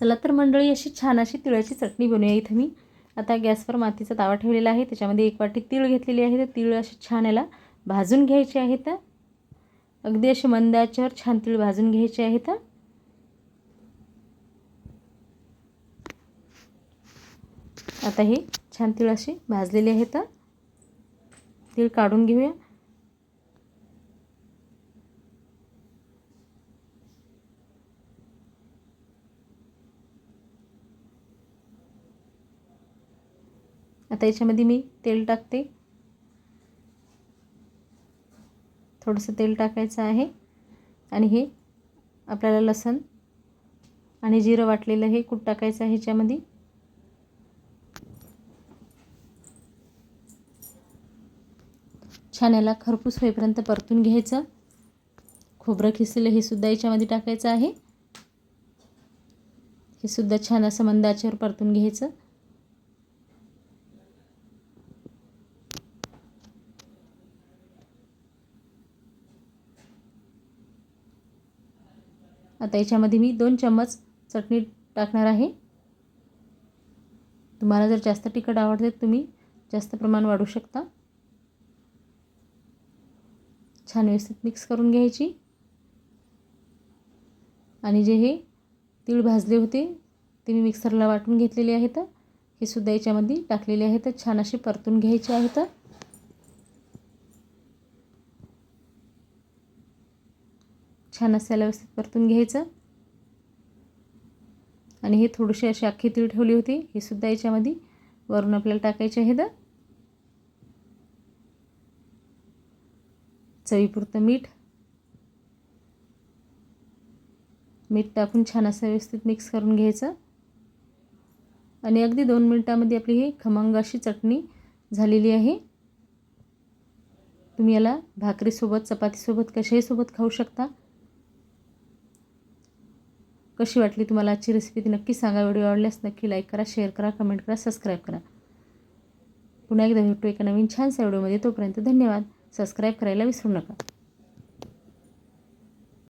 चला तर मंडळी, अशी छान अशी तिळाची चटणी बनवूया. इथं मी आता गॅसवर मातीचा तवा ठेवलेला आहे. त्याच्यामध्ये 1 वाटी तीळ घेतलेली आहे. तर तीळ अशी छान याला भाजून घ्यायचे आहेत. अगदी असे मंद आचेवर छान तीळ भाजून घ्यायचे आहेत. आता हे छान तीळ असे भाजलेले आहेत. तीळ काढून घेऊया. आता याच्यामध्ये मी तेल टाकते. थोडंसं तेल टाकायचं आहे आणि हे आपल्याला लसूण आणि जिरं वाटलेलं हे कूट टाकायचं आहे ह्याच्यामध्ये. छान याला खरपूस होईपर्यंत परतून घ्यायचं. खोबरं खिसलेलं हे सुद्धा याच्यामध्ये टाकायचं आहे. हे सुद्धा छान असं मंद आचेवर परतून घ्यायचं. आता याच्यामध्ये मी 2 चम्मच चटणी टाकणार आहे. तुम्हाला जर जास्त तिखट आवडते तुम्ही जास्त प्रमाण वाढवू शकता. छान व्यवस्थित मिक्स करून घ्यायची. आणि जे हे तीळ भाजले होते ते मी मिक्सरला वाटून घेतलेले आहेत. हे सुद्धा याच्यामध्ये टाकलेले आहेत. छान असे परतून घ्यायचे आहेत. छान असं व्यवस्थित परतून घ्यायचं. आणि हे थोडेसे असे अख्खे तीळ ठेवले होते हे सुद्धा याच्यामध्ये वरून आपल्याला टाकायचे आहेत. चवीपुरतं मीठ टाकून छान असं व्यवस्थित मिक्स करून घ्यायचं. आणि अगदी 2 मिनिटांमध्ये आपली ही खमंग अशी चटणी झालेली आहे. तुम्ही याला भाकरीसोबत, चपातीसोबत, कशाही सोबत खाऊ शकता. कशी वाटली तुम्हाला आजची रेसिपी ती नक्की सांगा. व्हिडिओ आवडल्यास नक्की लाईक करा, शेअर करा, कमेंट करा, सबस्क्राईब करा. पुन्हा एकदा भेटू एका नवीन छानशा व्हिडिओमध्ये. तोपर्यंत धन्यवाद. सबस्क्राईब करायला विसरू नका.